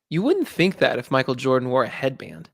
You wouldn't think that if Michael Jordan wore a headband.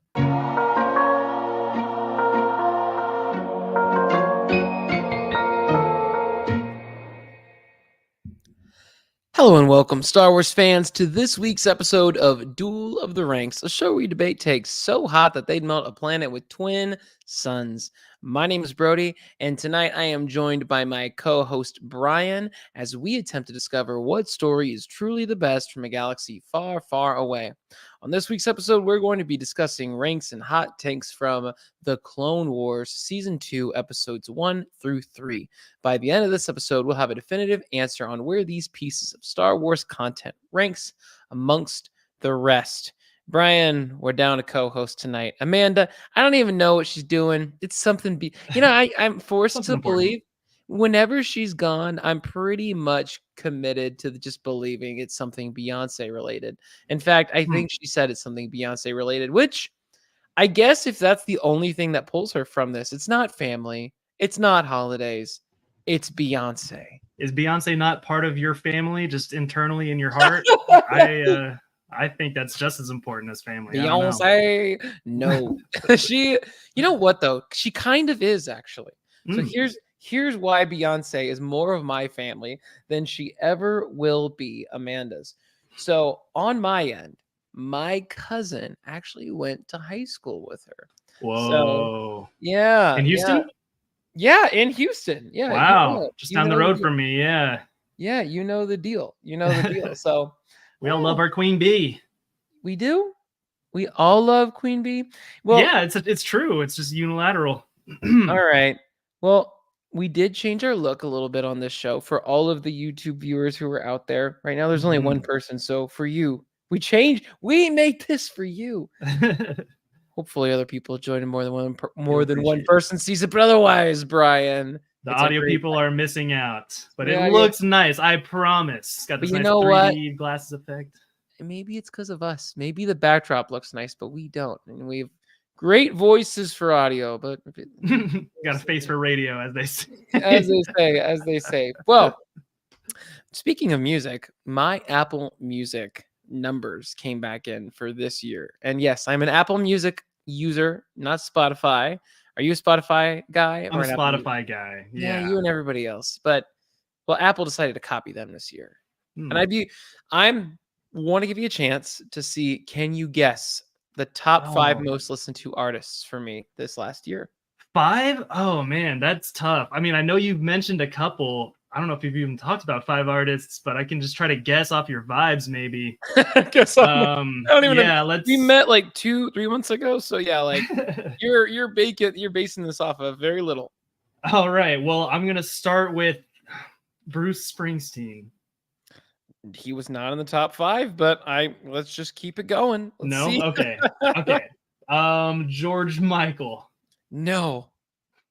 Hello and welcome, Star Wars fans, to this week's episode of Duel of the Ranks, a show where we debate takes so hot that they'd melt a planet with twin suns. My name is Brody, and tonight I am joined by my co-host Brian as we attempt to discover what story is truly the best from a galaxy far, far away. On this week's episode, we're going to be discussing ranks and hot takes from the Clone Wars Season 2, Episodes 1 through 3. By the end of this episode, we'll have a definitive answer on where these pieces of Star Wars content ranks amongst the rest. Brian, we're down a co-host tonight. Amanda, I don't even know what she's doing. It's something I'm forced to believe whenever she's gone, I'm pretty much committed to just believing it's something Beyonce related. In fact, I think she said it's something Beyonce related, which I guess if that's the only thing that pulls her from this, it's not family, it's not holidays, it's Beyonce. Is Beyonce not part of your family, just internally in your heart? I think that's just as important as family. Beyonce, no. You know what though? She kind of is actually. So here's why Beyonce is more of my family than she ever will be Amanda's. So on my end, my cousin actually went to high school with her. Whoa. So, yeah. In Houston? Yeah, in Houston. Yeah. Wow. Just down the road from me. Yeah. Yeah, you know the deal. So we all love our Queen Bee. We do? We all love Queen Bee? Well, yeah, it's true. It's just unilateral. All right. Well, we did change our look a little bit on this show for all of the YouTube viewers who are out there. Right now, there's only one person. So for you, we made this for you. Hopefully other people join in more than one person sees it. But otherwise, Brian, the audio people are missing out. But it looks nice. I promise. It's got this nice 3D glasses effect. Maybe it's because of us. Maybe the backdrop looks nice, but we don't. And we have great voices for audio, but got a face for radio, as they say. as they say. Well, speaking of music, my Apple Music numbers came back in for this year. And yes, I'm an Apple Music user, not Spotify. Are you a Spotify guy? I'm a Spotify guy. Yeah, you and everybody else. But Apple decided to copy them this year. And I'm want to give you a chance to see, can you guess the top 5 most listened to artists for me this last year? 5? Oh man, that's tough. I mean, I know you've mentioned a couple. I don't know if you've even talked about 5 artists, but I can just try to guess off your vibes, maybe. I don't even know. We met like 2-3 months ago, so yeah, like you're basing this off of very little. All right. Well, I'm gonna start with Bruce Springsteen. He was not in the top 5, but let's just keep it going. Let's see. Okay. George Michael. No,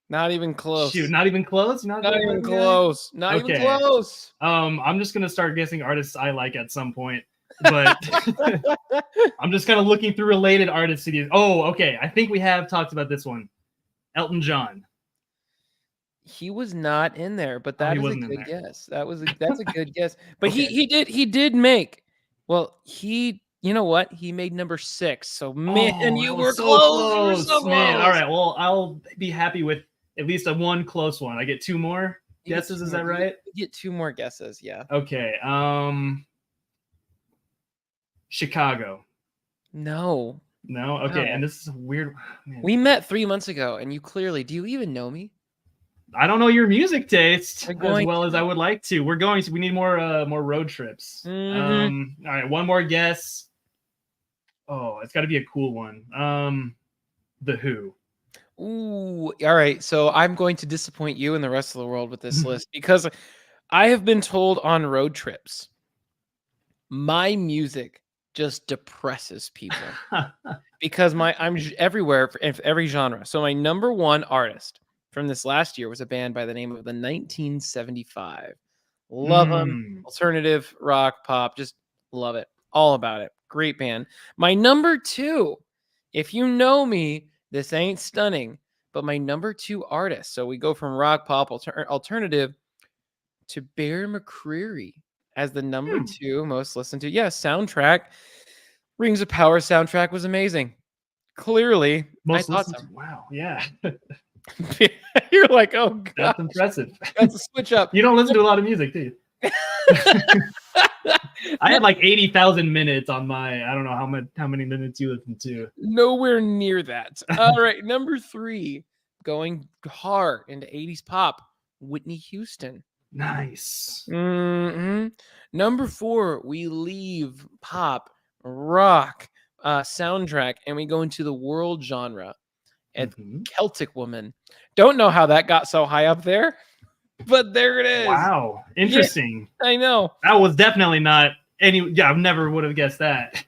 not even close. Shoot, not even close. Not even close. Not even close. I'm just gonna start guessing artists I like at some point, but I'm just kind of looking through related artists to these. Oh, okay. I think we have talked about this one. Elton John. He was not in there, but that is a good guess. That's a good guess. But okay. he did make. Well, you know what? He made number 6. So man, you were so close. So man. All right. Well, I'll be happy with at least one close one. I get 2 more guesses. Is that right? You get 2 more guesses. Yeah. Okay. Chicago. No. Okay. And this is a weird. Man. We met 3 months ago, and do you even know me? I don't know your music taste as well as I would like to. We need more road trips. All right, one more guess. Oh, it's got to be a cool one. The Who. Ooh, all right. So I'm going to disappoint you and the rest of the world with this list because I have been told on road trips, my music just depresses people because I'm everywhere in every genre. So my number 1 artist from this last year was a band by the name of the 1975. Love them. Alternative, rock, pop, just love it. All about it. Great band. My number 2, if you know me, this ain't stunning, but my number 2 artist. So we go from rock, pop, alternative to Bear McCreary as the number 2 most listened to. Yeah, soundtrack. Rings of Power soundtrack was amazing. Clearly, Most I thought listened so. to. Wow, yeah. You're like, oh god, That's impressive. That's a switch up. You don't listen to a lot of music, do you? I had like 80,000 minutes on my. I don't know how many minutes you listen to. Nowhere near that. All right, number 3, going hard into 80s pop, Whitney Houston. Nice. Mm-hmm. Number 4, we leave pop, rock, soundtrack, and we go into the world genre. At Celtic Woman. Don't know how that got so high up there, but there it is. Wow, interesting. Yeah, I know. That was definitely not any. Yeah, I never would have guessed that.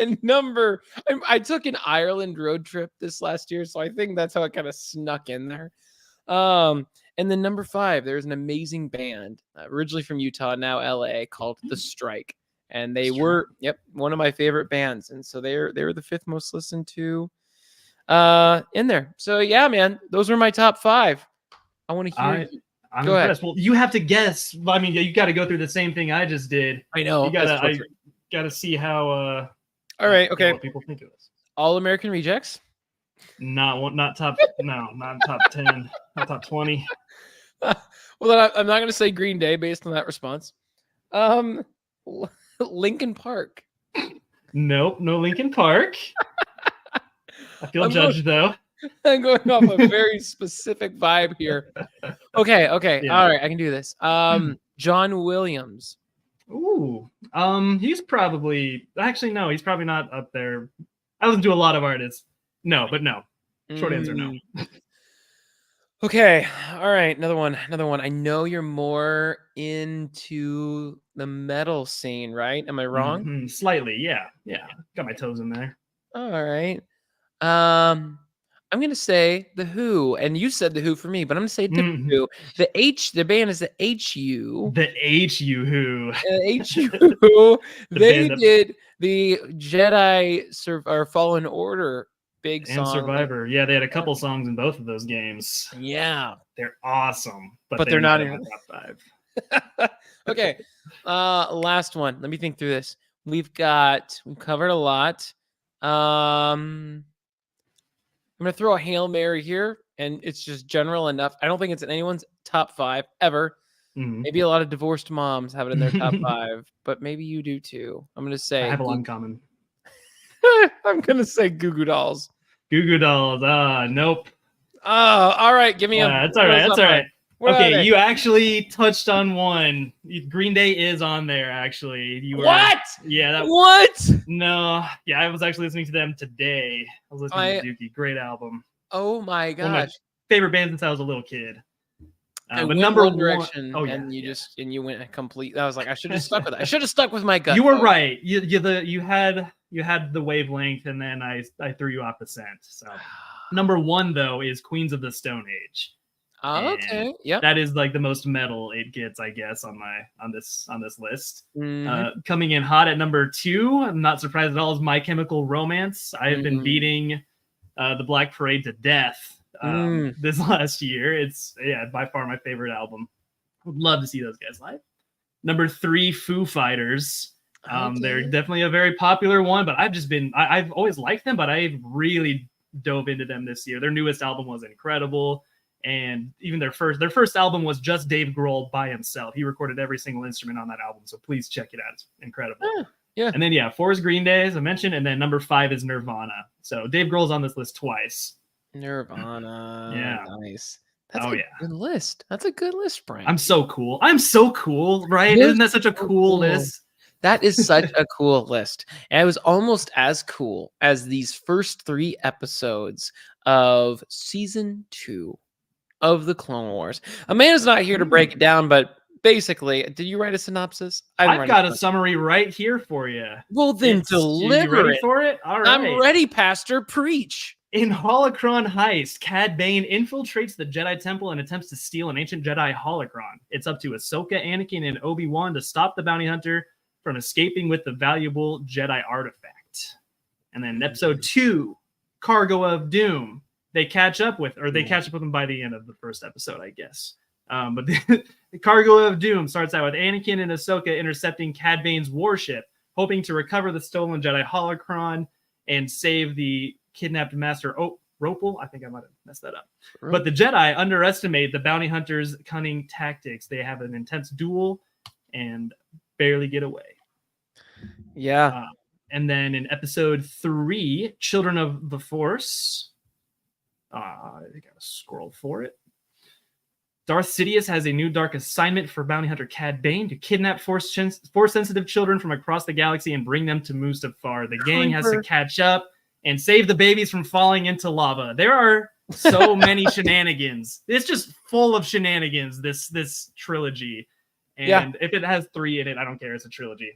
And I took an Ireland road trip this last year, so I think that's how it kind of snuck in there. And then number 5, there's an amazing band originally from Utah, now LA, called The Strike, and they were one of my favorite bands, and so they were the 5th most listened to in there. So yeah, man, those were my top 5. I want to hear. I'm go impressed. ahead. Well, you have to guess. I mean, you got to go through the same thing I just did. I know. I gotta see how. All right. Okay. What people think of us. All American Rejects. Not top. No, not top 10. Not top 20. Well, then I'm not going to say Green Day based on that response. Linkin Park. Nope, no Linkin Park. I feel judged though. I'm going off a very specific vibe here. Okay. Yeah. All right, I can do this. John Williams. Ooh. He's probably no, he's probably not up there. I listen to a lot of artists. No, but no. Short answer, no. Okay. All right. Another one. I know you're more into the metal scene, right? Am I wrong? Mm-hmm. Slightly, yeah. Got my toes in there. All right. I'm gonna say the Who, and you said the Who for me, but I'm gonna say different Who. The band is the HU. The HU Who. HU. They did the Jedi or Fallen Order big song. And Survivor. Yeah, they had a couple songs in both of those games. Yeah. They're awesome. But they're not in my top 5. Okay. Last one. Let me think through this. We've covered a lot. I'm gonna throw a Hail Mary here, and it's just general enough. I don't think it's in anyone's top 5 ever. Maybe a lot of divorced moms have it in their top 5, but maybe you do too. I'm gonna say I have a lot in common. I'm gonna say Goo Goo Dolls. Goo Goo Dolls. Nope. Oh, all right. Give me a. That's all right. That's all right. Okay, you actually touched on one. Green Day is on there, actually. What? Yeah. What? No. Yeah, I was actually listening to them today. I was listening to Dookie. Great album. Oh, my gosh. One of my favorite bands since I was a little kid. But number One Direction, and you went complete. I was like, I should have stuck with it. I should have stuck with my gut. You were right. You had the wavelength, and then I threw you off the scent. So number 1 though is Queens of the Stone Age. Oh, okay. Yeah. That is like the most metal it gets, I guess, on this list. Coming in hot at number 2, I'm not surprised at all, is My Chemical Romance. I have been beating the Black Parade to death this last year. It's by far my favorite album. Would love to see those guys live. Number 3, Foo Fighters. They're definitely a very popular one, but I've always liked them, but I really dove into them this year. Their newest album was incredible. And even their first album was just Dave Grohl by himself. He recorded every single instrument on that album. So please check it out. It's incredible. Yeah. And then 4 is Green Day, as I mentioned. And then number 5 is Nirvana. So Dave Grohl's on this list twice. Nirvana. Yeah. Nice. That's a good list. That's a good list, Brian. I'm so cool, right? Isn't that such a cool list? That is such a cool list. And it was almost as cool as these first 3 episodes of season 2 of the Clone Wars. Amanda's not here to break it down, but basically, did you write a synopsis? I've got a summary right here for you. Well, then deliver you ready for it? All right. I'm ready, Pastor. Preach. In Holocron Heist, Cad Bane infiltrates the Jedi Temple and attempts to steal an ancient Jedi holocron. It's up to Ahsoka, Anakin, and Obi-Wan to stop the bounty hunter from escaping with the valuable Jedi artifact. And then episode 2, Cargo of Doom. They catch up with him by the end of the first episode, I guess. But the Cargo of Doom starts out with Anakin and Ahsoka intercepting Cad Bane's warship hoping to recover the stolen Jedi holocron and save the kidnapped Master Ropel. I think I might have messed that up. But the Jedi underestimate the bounty hunters' cunning tactics. They have an intense duel and barely get away. Yeah. And then in episode 3, Children of the Force, I gotta scroll for it. Darth Sidious has a new dark assignment for bounty hunter Cad Bane to kidnap Force-sensitive children from across the galaxy and bring them to Mustafar. The gang has to catch up and save the babies from falling into lava. There are so many shenanigans. It's just full of shenanigans, this trilogy. And if it has 3 in it, I don't care. It's a trilogy.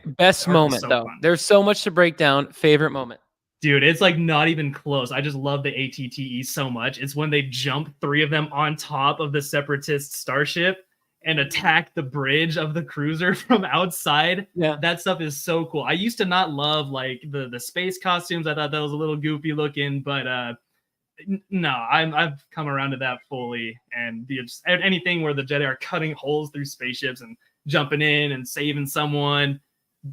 Best moment, though. Fun. There's so much to break down. Favorite moment. Dude, it's like not even close. I just love the ATTE so much. It's when they jump 3 of them on top of the Separatist starship and attack the bridge of the cruiser from outside. Yeah, that stuff is so cool. I used to not love like the space costumes. I thought that was a little goofy looking, but no, I've come around to that fully. And anything where the Jedi are cutting holes through spaceships and jumping in and saving someone,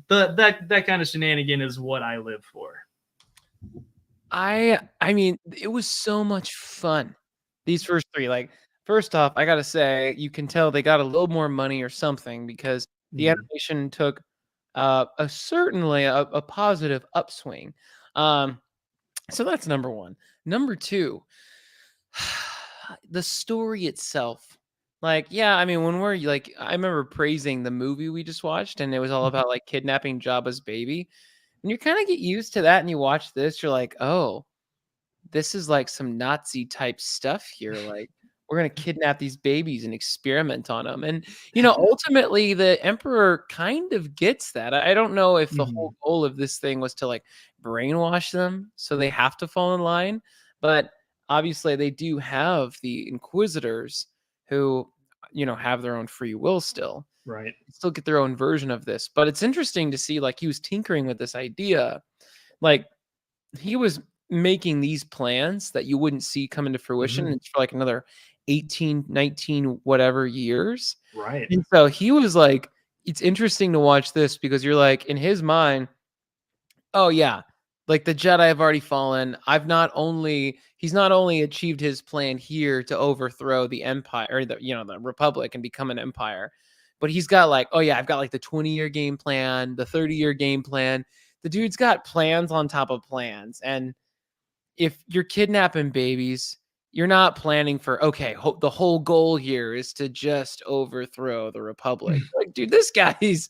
that kind of shenanigan is what I live for. I mean, it was so much fun. These first 3, like, first off, I gotta say, you can tell they got a little more money or something because the animation took certainly a positive upswing. So that's number 1. Number 2, the story itself. Like, yeah, I mean, when we're like, I remember praising the movie we just watched, and it was all about like kidnapping Jabba's baby. When you kind of get used to that and you watch this, you're like, oh, this is like some Nazi type stuff here. Like, we're going to kidnap these babies and experiment on them. And, ultimately the Emperor kind of gets that. I don't know if the whole goal of this thing was to like brainwash them so they have to fall in line. But obviously they do have the Inquisitors who, have their own free will still. Right. Still get their own version of this. But it's interesting to see, like, he was tinkering with this idea. Like, he was making these plans that you wouldn't see come into fruition it's for like another 18, 19, whatever years. Right. And so he was like, it's interesting to watch this because you're like, in his mind, oh yeah, like the Jedi have already fallen. He's not only achieved his plan here to overthrow the Empire or the Republic and become an empire, but he's got like, oh yeah, I've got like the 20-year game plan, the 30-year game plan. The dude's got plans on top of plans. And if you're kidnapping babies, you're not planning for, okay, the whole goal here is to just overthrow the Republic. Like, dude, this guy, he's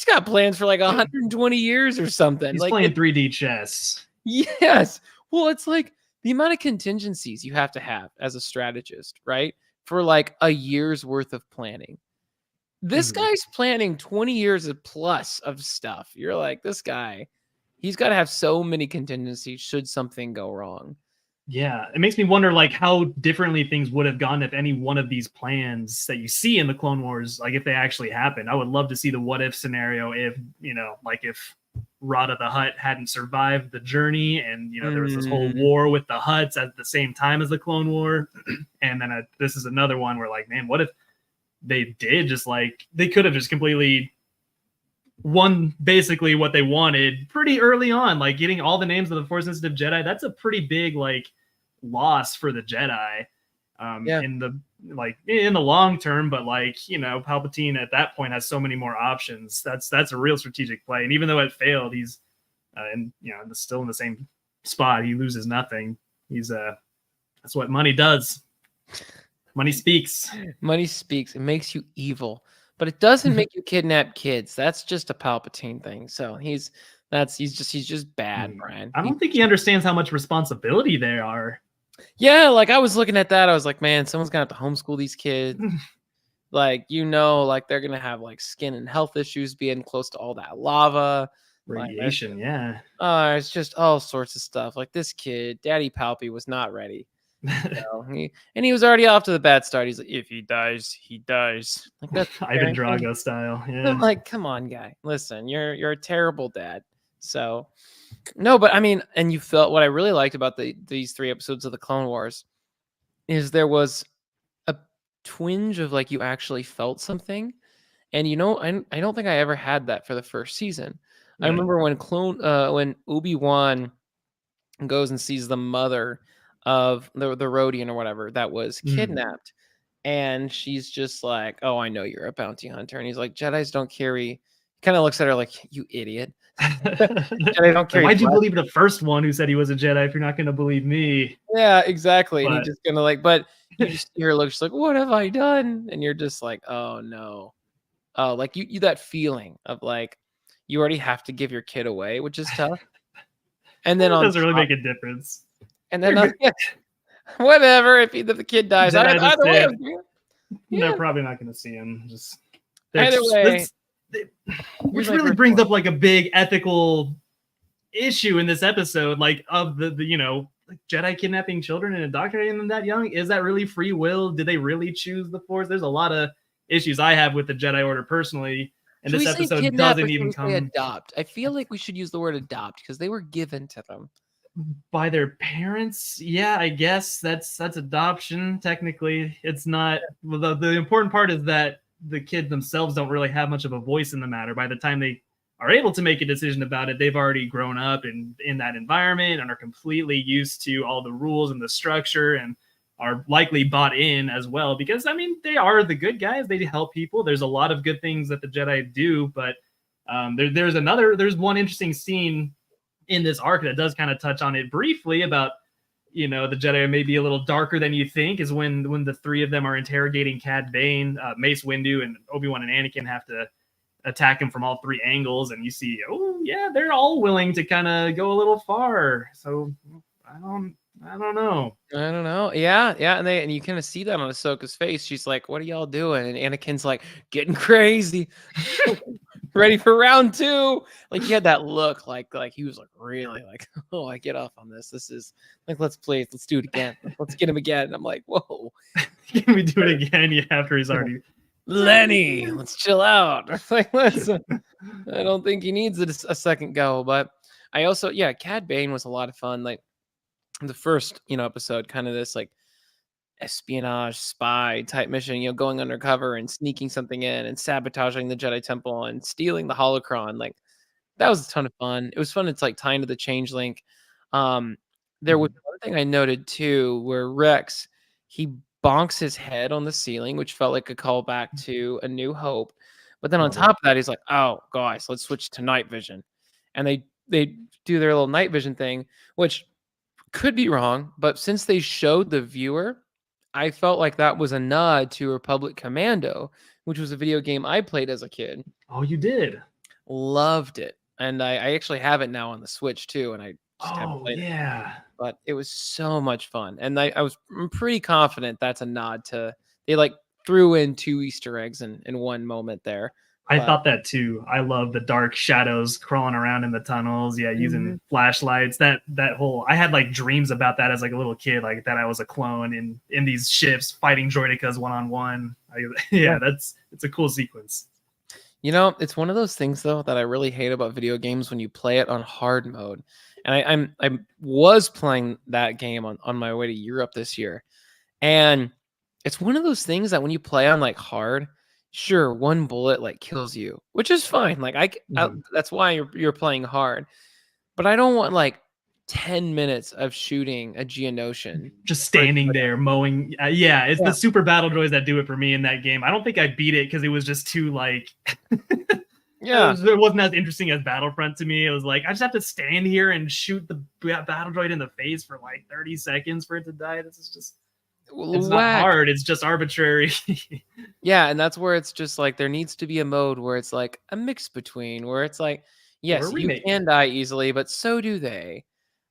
got plans for like 120 years or something. He's like playing 3D chess. Yes. Well, it's like the amount of contingencies you have to have as a strategist, right? For like a year's worth of planning. This guy's planning 20 years plus of stuff. You're like, this guy, he's got to have so many contingencies should something go wrong. Yeah, it makes me wonder like how differently things would have gone if any one of these plans that you see in the Clone Wars, like if they actually happened. I would love to see the what if scenario if, like if Rada the Hutt hadn't survived the journey and, there was this whole war with the Hutts at the same time as the Clone War. And then this is another one where like, man, what if they did just like, they could have just completely won basically what they wanted pretty early on, like getting all the names of the Force sensitive Jedi. That's a pretty big like loss for the Jedi in the long term, but like, Palpatine at that point has so many more options. That's a real strategic play. And even though it failed, he's still in the same spot. He loses nothing. He's that's what money does. Money speaks. Money speaks. It makes you evil. But it doesn't make you kidnap kids. That's just a Palpatine thing. So he's just bad, Brian. I don't think he understands how much responsibility they are. Yeah, like I was looking at that, I was like, man, someone's gonna have to homeschool these kids. Like, like they're gonna have like skin and health issues being close to all that lava. Radiation, yeah. It's just all sorts of stuff. Like this kid, Daddy Palpy was not ready. He was already off to the bad start. He's like, if he dies, he dies. Like that's Ivan Drago style. Yeah. I'm like, come on, guy. Listen, you're a terrible dad. So no, but I mean, and you felt what I really liked about these 3 episodes of the Clone Wars is there was a twinge of like you actually felt something. And I don't think I ever had that for the first season. I Right. remember when Obi-Wan goes and sees the mother of the Rhodian or whatever that was kidnapped, and she's just like, "Oh, I know you're a bounty hunter." And he's like, "Jedis don't carry." Kind of looks at her like, "You idiot." Jedi don't Like, carry why'd you blood. believe the first one who said he was a Jedi if you're not going to believe me? Yeah, exactly. And he But just gonna like, but you just see her look, she's like, "What have I done?" And you're just like, "Oh no." Oh, like you that feeling of like you already have to give your kid away, which is tough. And then it on doesn't really top, make a difference. and then whatever, if the kid dies, Jedi just either way, said they're yeah. probably not going to see him. Just Either way, here's which my really first brings one. up like a big ethical issue in this episode, like of the like Jedi kidnapping children and indoctrinating them that young. Is that really free will? Did they really choose the Force? There's a lot of issues I have with the Jedi Order personally, and Should this we say episode kidnap or doesn't should even we say come adopt? I feel like we should use the word adopt because they were given to them. by their parents. Yeah, I guess that's adoption. Technically, it's not. Well, the important part is that the kids themselves don't really have much of a voice in the matter. By the time they are able to make a decision about it, they've already grown up in that environment and are completely used to all the rules and the structure and are likely bought in as well, because I mean they are the good guys. They help people. There's a lot of good things that the Jedi do, but there's one interesting scene in this arc that does kind of touch on it briefly about the Jedi may be a little darker than you think, is when the three of them are interrogating Cad Bane, Mace Windu, and Obi-Wan and Anakin have to attack him from all three angles, and you see, oh yeah, they're all willing to kind of go a little far. So I don't know. I don't know. Yeah, yeah, and you kind of see that on Ahsoka's face. She's like, "What are y'all doing?" And Anakin's like, "Getting crazy, ready for round two." Like he had that look, like he was like really like, "Oh, I get off on this. This is like, let's do it again. Let's get him again." And I'm like, "Whoa, Can we do it again? Yeah, after he's already Lenny, let's chill out." Like, let's. I don't think he needs a second go, but I also, yeah, Cad Bane was a lot of fun. Like the first, episode, kind of this like espionage spy type mission, going undercover and sneaking something in and sabotaging the Jedi Temple and stealing the holocron. Like that was a ton of fun. It was fun. It's like tying to the change link. There was one thing I noted too, where Rex, he bonks his head on the ceiling, which felt like a callback to A New Hope. But then on top of that, he's like, "Oh, guys, let's switch to night vision," and they do their little night vision thing, which could be wrong, but since they showed the viewer, I felt like that was a nod to Republic Commando, which was a video game I played as a kid. Oh, you did? Loved it. And I actually have it now on the Switch too, and I just haven't played it. Yeah. But it was so much fun. And I'm pretty confident that's a nod to, they like threw in 2 Easter eggs in one moment there. I thought that too. I love the dark shadows crawling around in the tunnels. Yeah, using flashlights. That whole, I had like dreams about that as like a little kid, like that I was a clone in these ships fighting droidekas one on one. Yeah, it's a cool sequence. It's one of those things though that I really hate about video games when you play it on hard mode. And I was playing that game on my way to Europe this year. And it's one of those things that when you play on like hard, sure, one bullet like kills you, which is fine. Like that's why you're playing hard. But I don't want like 10 minutes of shooting a Geonosian. Just standing there mowing. Yeah, it's the super battle droids that do it for me in that game. I don't think I beat it because it was just too like it wasn't as interesting as Battlefront to me. It was like I just have to stand here and shoot the battle droid in the face for like 30 seconds for it to die. This is just, it's not hard, it's just arbitrary. Yeah, and that's where it's just like there needs to be a mode where it's like a mix between, where it's like, yes, you can die easily, but so do they.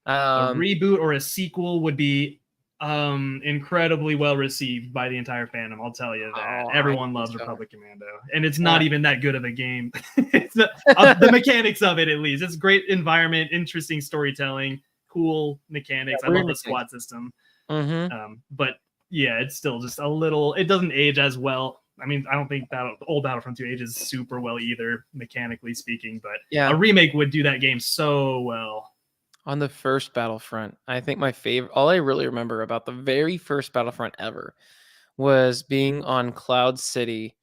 A reboot or a sequel would be incredibly well received by the entire fandom. I'll tell you that. Everyone loves Republic Commando, and it's not even that good of a game. It's the mechanics of it, at least. It's great environment, interesting storytelling, cool mechanics. I love the squad system. But yeah, it's still just a little, it doesn't age as well. I mean, I don't think that old Battlefront 2 ages super well either, mechanically speaking, but a remake would do that game so well. On the first Battlefront, I think my favorite, all I really remember about the very first Battlefront ever was being on Cloud City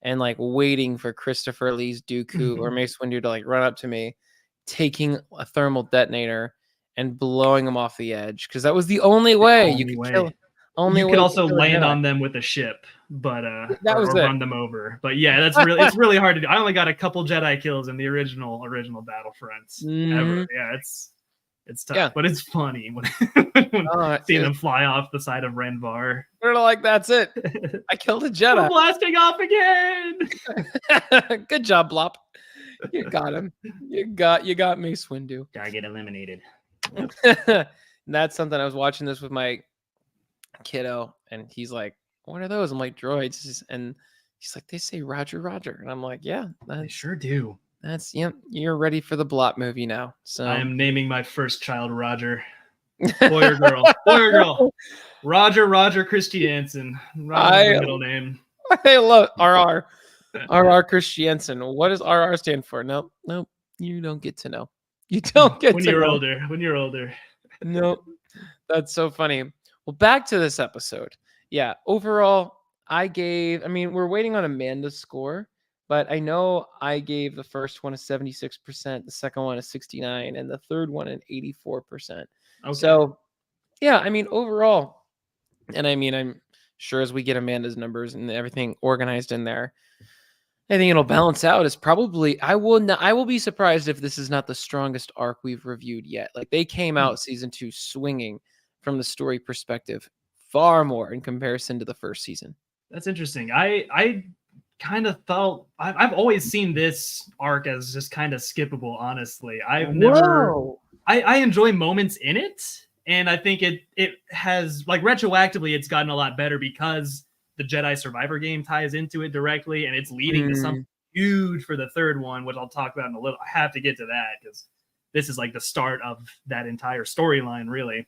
and like waiting for Christopher Lee's Dooku or Mace Windu to like run up to me, taking a thermal detonator and blowing them off the edge, because that was the only way you could kill. You could also land on them with a ship, but that was or run them over. But yeah, it's really hard to do. I only got a couple Jedi kills in the original Battlefronts ever. Yeah, it's tough, but it's funny when seeing them fly off the side of Renvar. They're like, that's it. I killed a Jedi. We're blasting off again. Good job, Blop. You got him. You got Mace Windu. Gotta get eliminated. That's something. I was watching this with my kiddo, and he's like, "What are those?" I'm like, "Droids," and he's like, "They say Roger, Roger," and I'm like, "Yeah, they sure do." That's You're ready for the Blop movie now. So I am naming my first child Roger. Boy or girl? Boy or girl? Roger Christiansen. Roger's the middle name. I love RR. RR Christiansen. What does RR stand for? Nope. You don't get to know. You don't get when to you're know. older. When you're older. Nope. That's so funny. Well, back to this episode. Yeah. Overall, we're waiting on Amanda's score, but I know I gave the first one a 76%, the second one a 69%, and the third one an 84%. Okay. So, yeah, overall, and I'm sure as we get Amanda's numbers and everything organized in there, I think it'll balance out. Is probably I will be surprised if this is not the strongest arc we've reviewed yet. Like, they came out season 2 swinging from the story perspective far more in comparison to the first season. That's interesting. I kind of felt I've always seen this arc as just kind of skippable. Honestly, I've never. I enjoy moments in it, and I think it has, like, retroactively it's gotten a lot better because the Jedi Survivor game ties into it directly, and it's leading to something huge for the third one, which I'll talk about in a little. I have to get to that because this is like the start of that entire storyline, really.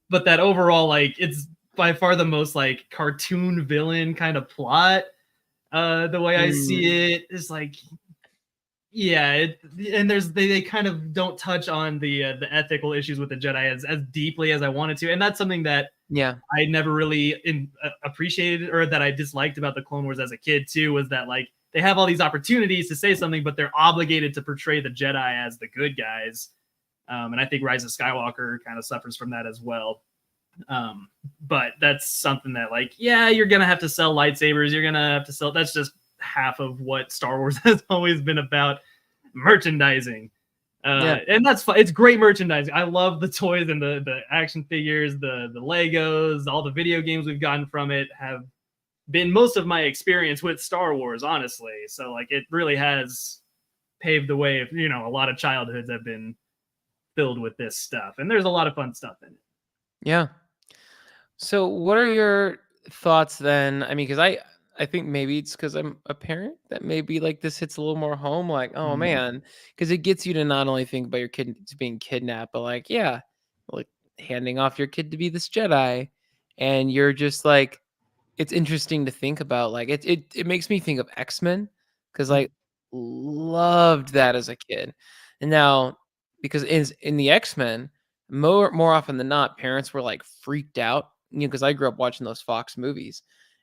But that overall, like, it's by far the most like cartoon villain kind of plot. The way I see it is like, yeah, and they kind of don't touch on the ethical issues with the Jedi as deeply as I wanted to, and that's something that I never really appreciated, or that I disliked about the Clone Wars as a kid too, was that, like, they have all these opportunities to say something, but they're obligated to portray the Jedi as the good guys, and I think Rise of Skywalker kind of suffers from that as well. But that's something that, like, yeah, you're gonna have to sell lightsabers, you're gonna have to sell. That's just half of what Star Wars has always been about, merchandising. And that's fun. It's great merchandising. I love the toys and the action figures, the Legos, all the video games we've gotten from it have been most of my experience with Star Wars, honestly. So, like, it really has paved the way. A lot of childhoods have been filled with this stuff, and there's a lot of fun stuff in it. Yeah. So what are your thoughts then? Because I think maybe it's because I'm a parent that maybe, like, this hits a little more home. Like, oh man, because it gets you to not only think about your kid being kidnapped, but like, yeah, like handing off your kid to be this Jedi, and you're just like, it's interesting to think about. Like, it makes me think of X-Men, because I loved that as a kid, and now because in the X-Men, more often than not, parents were like freaked out, because I grew up watching those Fox movies,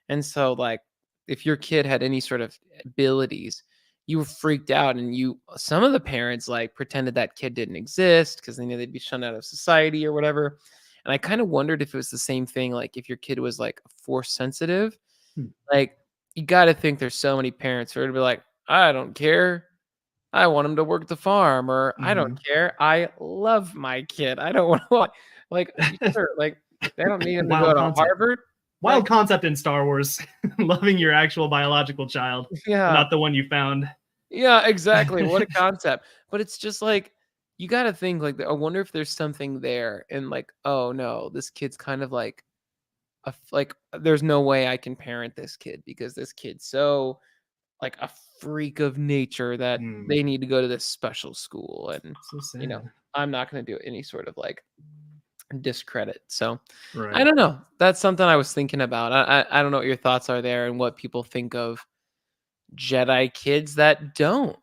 and so, like, if your kid had any sort of abilities, you were freaked out, and some of the parents, like, pretended that kid didn't exist because they knew they'd be shunned out of society or whatever. And I kind of wondered if it was the same thing, like, if your kid was like force sensitive, like, you got to think there's so many parents who are to be like, I don't care, I want him to work the farm, or I don't care, I love my kid, I don't want to, like, sure, like, they don't need him to go to Harvard. Wild concept in Star Wars, loving your actual biological child, not the one you found. Yeah, exactly. What a concept. But it's just like, you got to think, like, I wonder if there's something there, and like, oh no, this kid's kind of like, there's no way I can parent this kid because this kid's so, like, a freak of nature that they need to go to this special school, and so I'm not going to do any sort of, like, discredit. So I don't know. That's something I was thinking about. I don't know what your thoughts are there, and what people think of Jedi kids that don't.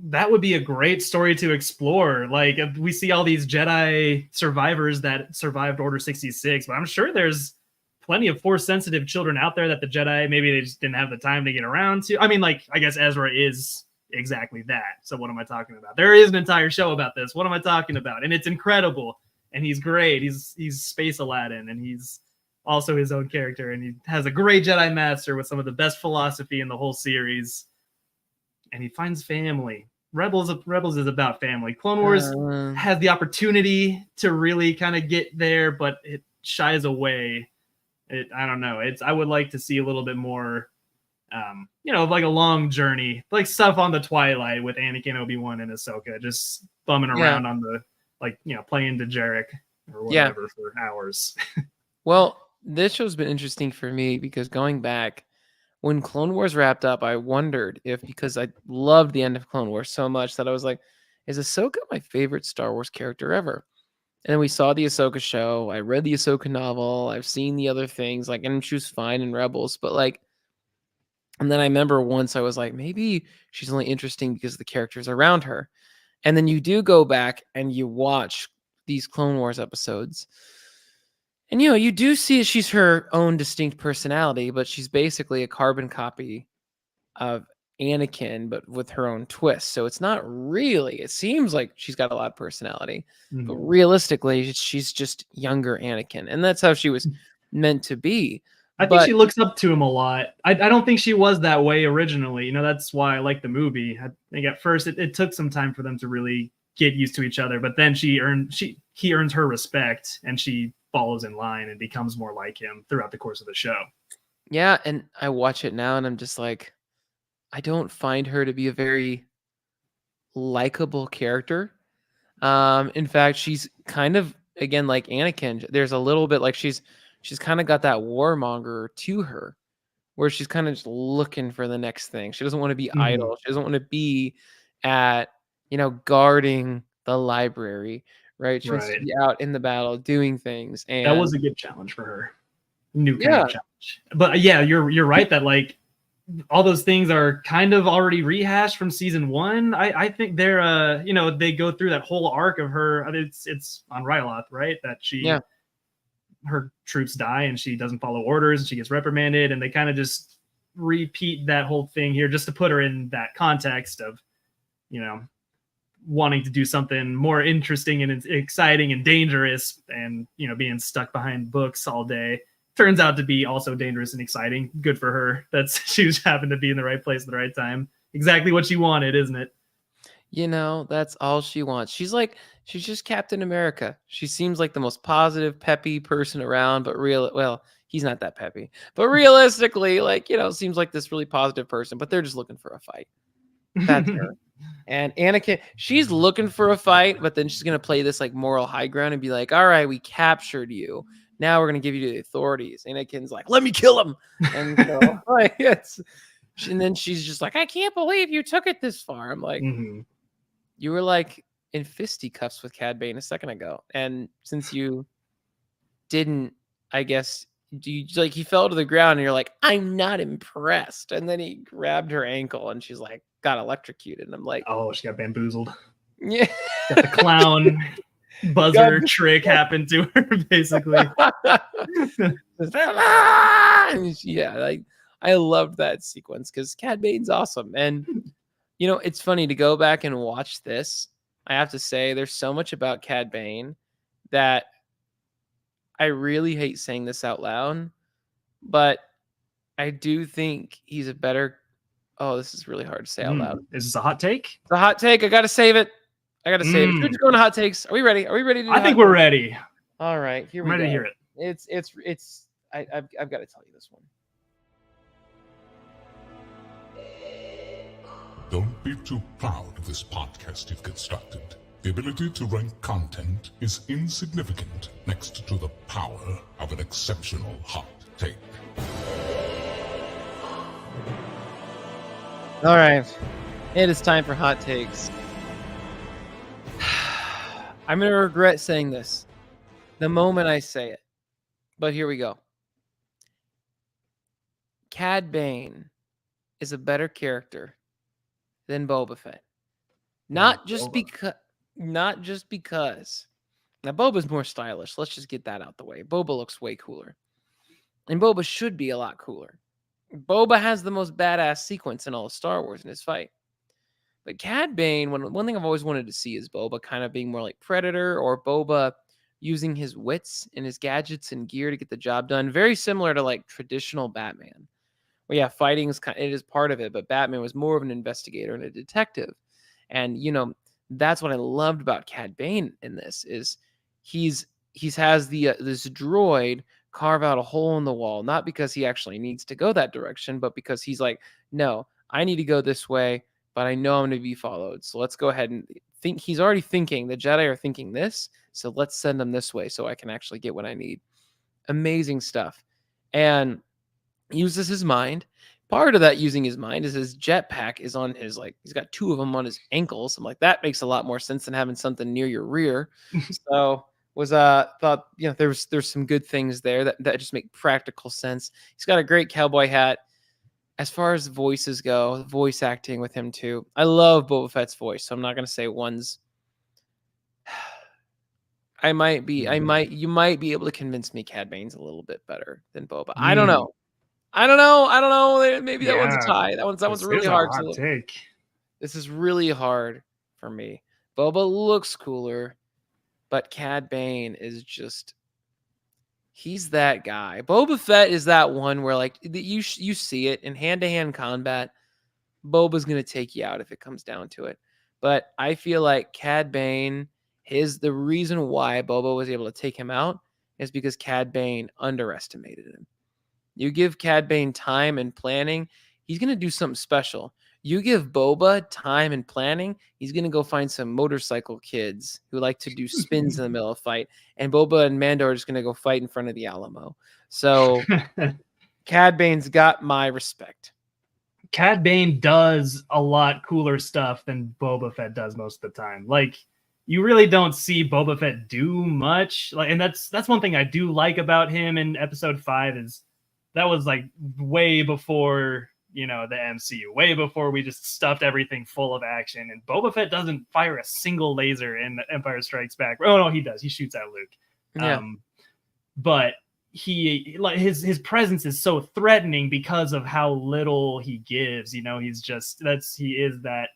That would be a great story to explore. Like, we see all these Jedi survivors that survived Order 66, but I'm sure there's plenty of Force-sensitive children out there that the Jedi, maybe they just didn't have the time to get around to. I mean, like, I guess Ezra is exactly that. So what am I talking about? There is an entire show about this. What am I talking about? And it's incredible. And he's great. He's Space Aladdin, and he's also his own character. And he has a great Jedi Master with some of the best philosophy in the whole series. And he finds family. Rebels is about family. Clone Wars has the opportunity to really kind of get there, but it shies away. I don't know. I would like to see a little bit more, like a long journey, like stuff on the Twilight with Anakin, Obi-Wan, and Ahsoka, just bumming around on the, playing Dejeric or whatever for hours. Well, this show's been interesting for me because going back, when Clone Wars wrapped up, I wondered if, because I loved the end of Clone Wars so much that I was like, is Ahsoka my favorite Star Wars character ever? And then we saw the Ahsoka show. I read the Ahsoka novel. I've seen the other things, and she was fine in Rebels, but and then I remember once I was like, maybe she's only interesting because of the characters around her. And then you do go back and you watch these Clone Wars episodes. And, you do see she's her own distinct personality, but she's basically a carbon copy of Anakin, but with her own twist. So it's not really, it seems like she's got a lot of personality, but realistically, she's just younger Anakin. And that's how she was meant to be. I think she looks up to him a lot. I don't think she was that way originally. That's why I like the movie. I think at first it took some time for them to really get used to each other, but then he earns her respect, and she follows in line and becomes more like him throughout the course of the show. Yeah, and I watch it now and I'm just like, I don't find her to be a very likable character. In fact, she's kind of, again, like Anakin. There's a little bit like she's kind of got that warmonger to her, where she's kind of just looking for the next thing. She doesn't want to be idle. She doesn't want to be at, guarding the library, right? She wants to be out in the battle doing things. And that was a good challenge for her. New kind of challenge. But yeah, you're right that all those things are kind of already rehashed from season 1. I think they're they go through that whole arc of her. It's on Ryloth, right? That her troops die and she doesn't follow orders and she gets reprimanded, and they kind of just repeat that whole thing here just to put her in that context of wanting to do something more interesting and exciting and dangerous, and being stuck behind books all day turns out to be also dangerous and exciting. Good for her. She was happened to be in the right place at the right time. Exactly what she wanted, isn't it? That's all she wants. She's just Captain America. She seems like the most positive, peppy person around, but he's not that peppy. But realistically, seems like this really positive person, but they're just looking for a fight. That's her. And Anakin, she's looking for a fight, but then she's going to play this moral high ground and be like, all right, we captured you. Now we're going to give you to the authorities. Anakin's like, let me kill him. And and then she's just like, I can't believe you took it this far. I'm like, you were in fisticuffs with Cad Bane a second ago. And since you didn't, I guess, he fell to the ground and you're like, I'm not impressed. And then he grabbed her ankle and she's like, got electrocuted. And I'm like, oh, she got bamboozled. Yeah. Got the clown buzzer trick happened to her, basically. Yeah, I loved that sequence because Cad Bane's awesome. And it's funny to go back and watch this. I have to say there's so much about Cad Bane that I really hate saying this out loud, but I do think he's a better. Oh, this is really hard to say out loud. Is this a hot take? It's a hot take. I got to save it. We're just going to hot takes. Are we ready? Are we ready to do I think we're ready. All right, here we go. I'm ready to hear it. I've got to tell you this one. Don't be too proud of this podcast you've constructed. The ability to rank content is insignificant next to the power of an exceptional hot take. All right, it is time for hot takes. I'm going to regret saying this the moment I say it, but here we go. Cad Bane is a better character than Boba Fett. Not just because. Now, Boba's more stylish. Let's just get that out the way. Boba looks way cooler. And Boba should be a lot cooler. Boba has the most badass sequence in all of Star Wars in his fight. But Cad Bane, one thing I've always wanted to see is Boba kind of being more like Predator, or Boba using his wits and his gadgets and gear to get the job done. Very similar to like traditional Batman. Well, yeah, fighting is it is part of it, but Batman was more of an investigator and a detective. And that's what I loved about Cad Bane in this is he's has this droid carve out a hole in the wall, not because he actually needs to go that direction, but because he's like, no, I need to go this way, but I know I'm going to be followed. So let's go ahead and think. He's already thinking the Jedi are thinking this, so let's send them this way so I can actually get what I need. Amazing stuff. And uses his mind. Part of that using his mind is his jetpack is on his, like, he's got two of them on his ankles. I'm like, that makes a lot more sense than having something near your rear. So thought there's some good things there that just make practical sense. He's got a great cowboy hat. As far as voices go, voice acting with him too. I love Boba Fett's voice, so I'm not gonna say one's. You might be able to convince me Cad Bane's a little bit better than Boba. I don't know. Maybe that one's a tie. That one's really hard to take. This is really hard for me. Boba looks cooler, but Cad Bane is just, he's that guy. Boba Fett is that one where like you see it in hand-to-hand combat. Boba's going to take you out if it comes down to it. But I feel like Cad Bane, the reason why Boba was able to take him out is because Cad Bane underestimated him. You give Cad Bane time and planning, he's going to do something special. You give Boba time and planning, he's going to go find some motorcycle kids who like to do spins in the middle of a fight. And Boba and Mando are just going to go fight in front of the Alamo. So Cad Bane's got my respect. Cad Bane does a lot cooler stuff than Boba Fett does most of the time. Like, you really don't see Boba Fett do much. Like, and that's one thing I do like about him in Episode 5 is that was like way before, the MCU, way before we just stuffed everything full of action. And Boba Fett doesn't fire a single laser in Empire Strikes Back. Oh no, he does. He shoots at Luke. Yeah. But his presence is so threatening because of how little he gives. He is that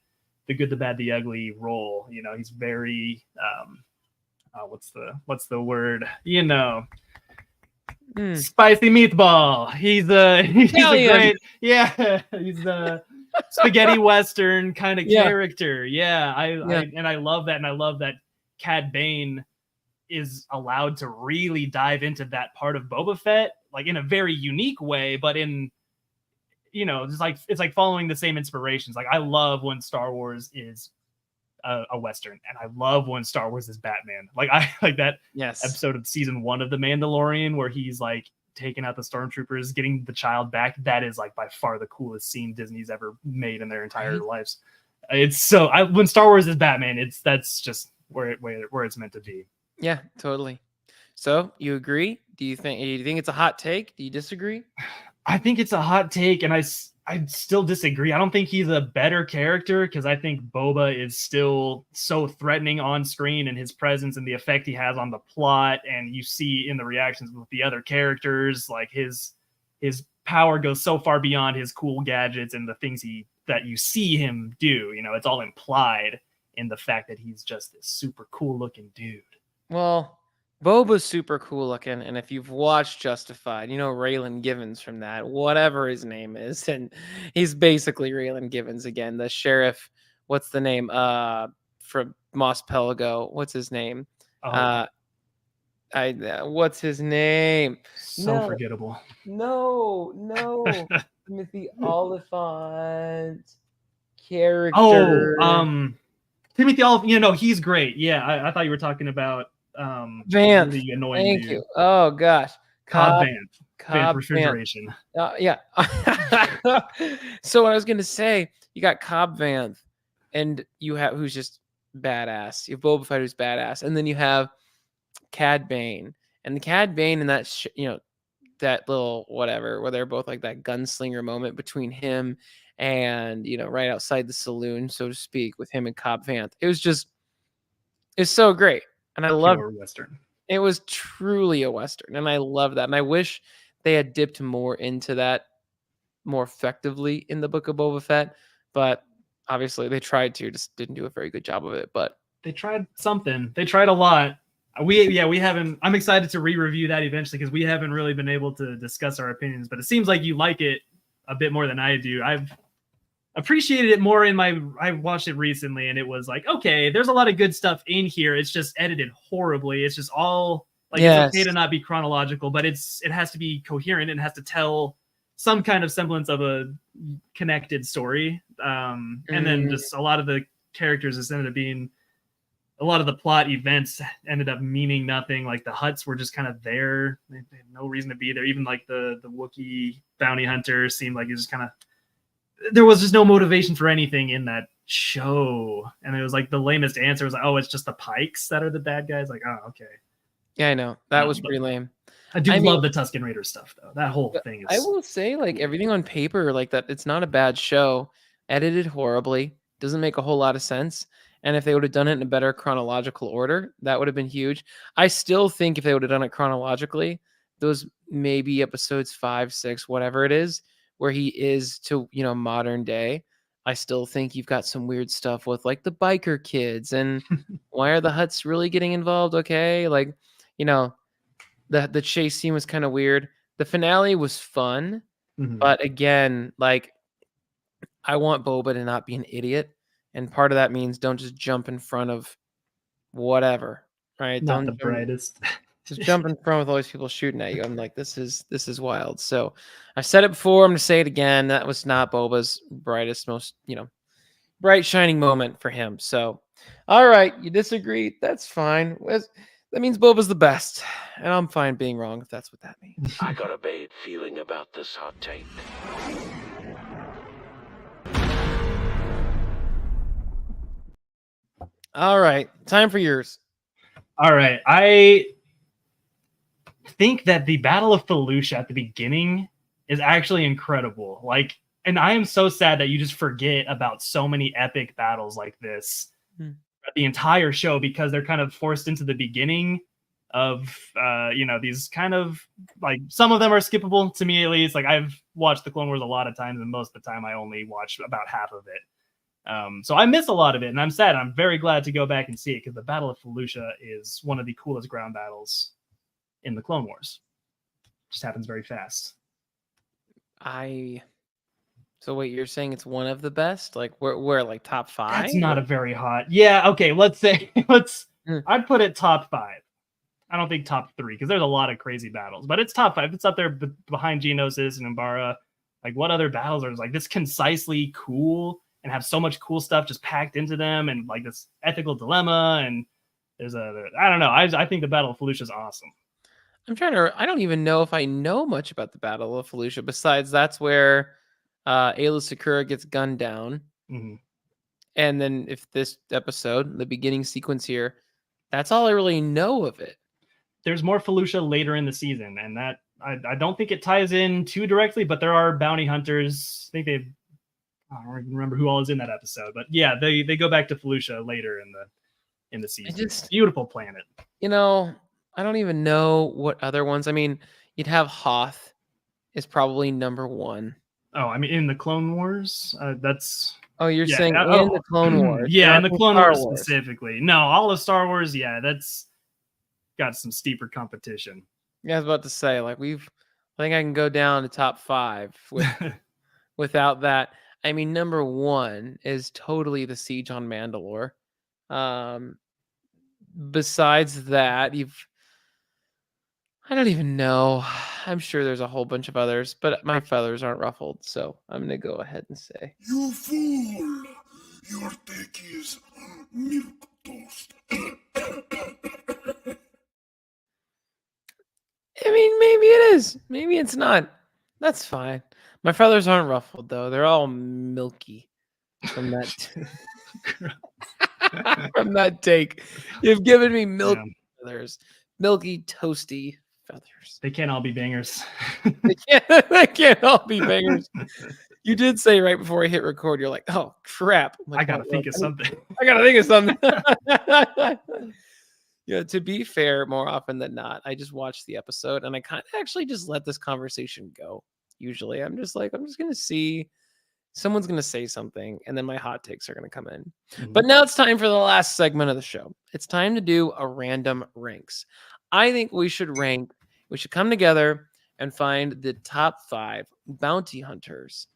the good, the bad, the ugly role. He's very what's the word? Spicy meatball. He's a great, he's a spaghetti western kind of character. I love that, and I love that Cad Bane is allowed to really dive into that part of Boba Fett, like in a very unique way, but in it's like following the same inspirations. Like, I love when Star Wars is a western, and I love when Star Wars is Batman. Like, I like that episode of season 1 of The Mandalorian where he's like taking out the stormtroopers, getting the child back. That is like by far the coolest scene Disney's ever made in their entire lives. It's so when Star Wars is Batman, that's just where it's meant to be. Yeah, totally. So you agree? Do you think it's a hot take? Do you disagree? I think it's a hot take, and I still disagree. I don't think he's a better character because I think Boba is still so threatening on screen, and his presence and the effect he has on the plot, and you see in the reactions with the other characters, like his power goes so far beyond his cool gadgets and the things that you see him do. It's all implied in the fact that he's just this super cool looking dude. Well, Boba's super cool looking, and if you've watched Justified, Raylan Givens from that, whatever his name is, and he's basically Raylan Givens again, the sheriff. What's the name? From Mos Pelgo. What's his name? What's his name? Forgettable. No. Timothy Oliphant character. Timothy Oliphant. He's great. Yeah, I thought you were talking about Vanth. Really annoying Thank dude. you. Oh gosh. Cobb Vanth refrigeration. Yeah. So what I was gonna say, you got Cobb Vanth, and you have who's just badass. You have Boba Fett who's badass, and then you have Cad Bane, and the Cad Bane in that that little whatever where they're both like that gunslinger moment between him and right outside the saloon, so to speak, with him and Cobb Vanth. It's so great. And I love Western. It was truly a Western. And I love that. And I wish they had dipped more into that more effectively in the Book of Boba Fett, but obviously they tried to, just didn't do a very good job of it. But they tried something. They tried a lot. We haven't. I'm excited to re-review that eventually because we haven't really been able to discuss our opinions. But it seems like you like it a bit more than I do. I've appreciated it more I watched it recently, and it was like, okay, there's a lot of good stuff in here. It's just edited horribly. It's just all like, it's okay to not be chronological, but it has to be coherent and has to tell some kind of semblance of a connected story. And then just a lot of the characters ended up being, a lot of the plot events ended up meaning nothing. Like the Hutts were just kind of there. They had no reason to be there. Even like the Wookiee bounty hunter seemed like it was just kind of, there was just no motivation for anything in that show. And it was like the lamest answer was like, oh, it's just the Pikes that are the bad guys. Like, oh, okay. Yeah, I know. That was pretty lame. I love the Tusken Raider stuff though. That whole thing is, I will say, like, everything on paper, like that, it's not a bad show. Edited horribly, doesn't make a whole lot of sense. And if they would have done it in a better chronological order, that would have been huge. I still think if they would have done it chronologically, those maybe episodes 5, 6, whatever it is, where he is to, modern day, I still think you've got some weird stuff with like the biker kids and why are the Hutts really getting involved? Okay. Like, the chase scene was kind of weird. The finale was fun, but again, like, I want Boba to not be an idiot. And part of that means don't just jump in front of whatever, right? Not the brightest. Just jump in front with all these people shooting at you. I'm like, this is wild. So I've said it before. I'm going to say it again. That was not Boba's brightest, most, bright shining moment for him. So, all right, you disagree. That's fine. That means Boba's the best. And I'm fine being wrong if that's what that means. I got a bad feeling about this hot take. All right, time for yours. All right, I think that the Battle of Felucia at the beginning is actually incredible. Like, and I am so sad that you just forget about so many epic battles like this the entire show because they're kind of forced into the beginning of these kind of, like, some of them are skippable to me at least. Like, I've watched the Clone Wars a lot of times, and most of the time I only watch about half of it. So I miss a lot of it, and I'm sad. I'm very glad to go back and see it because the Battle of Felucia is one of the coolest ground battles in the Clone Wars. Just happens very fast. So wait, you're saying it's one of the best? Like, we're like top 5? That's not a very hot. Yeah, okay. Let's say I'd put it top 5. I don't think top 3 because there's a lot of crazy battles, but it's top 5. It's up there behind Geonosis and Umbara. Like, what other battles are like this concisely cool and have so much cool stuff just packed into them, and like this ethical dilemma, and I don't know. I think the Battle of Felucia is awesome. I don't even know if I know much about the Battle of Felucia besides that's where Aayla Secura gets gunned down. And then if this episode, the beginning sequence here, that's all I really know of it. There's more Felucia later in the season, and that I don't think it ties in too directly, but there are bounty hunters. I think I don't even remember who all is in that episode, but yeah, they go back to Felucia later in the season. It's beautiful planet. I don't even know what other ones. I mean, you'd have Hoth is probably number 1. Oh, I mean, in the Clone Wars, that's. Oh, you're saying in the Clone Wars? Yeah, in the Clone Wars specifically. No, all of Star Wars. Yeah, that's got some steeper competition. Yeah, I was about to say, like, I think I can go down to top 5 without that. I mean, number 1 is totally the Siege on Mandalore. Besides that, I don't even know. I'm sure there's a whole bunch of others, but my feathers aren't ruffled, so I'm going to go ahead and say. You fool! Your take is milk toast. I mean, maybe it is. Maybe it's not. That's fine. My feathers aren't ruffled, though. They're all milky from that. From that take. You've given me milky feathers. Milky, toasty feathers. They can't all be bangers. They can't all be bangers. You did say right before I hit record, you're like, oh, crap. I got to think of something. I got to think of something. Yeah, to be fair, more often than not, I just watch the episode and I kind of actually just let this conversation go. Usually, I'm just like, I'm just gonna see someone's gonna say something, and then my hot takes are gonna come in. But now it's time for the last segment of the show. It's time to do a random ranks. I think we should rank. We should come together and find the top 5 bounty hunters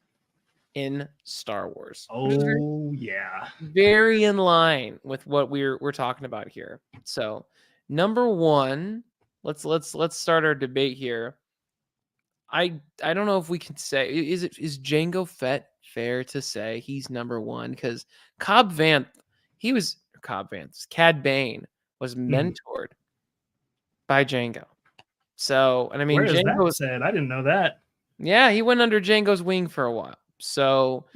in Star Wars. Which is Oh yeah. very in line with what we're talking about here. So, number 1, let's start our debate here. I don't know if we can say is Jango Fett fair to say he's number 1 cuz Cobb Vanth, Cad Bane was mentored by Jango. So, and I mean Where is Jango that said? I didn't know that. yeah, he went under Jango's wing for a while. So,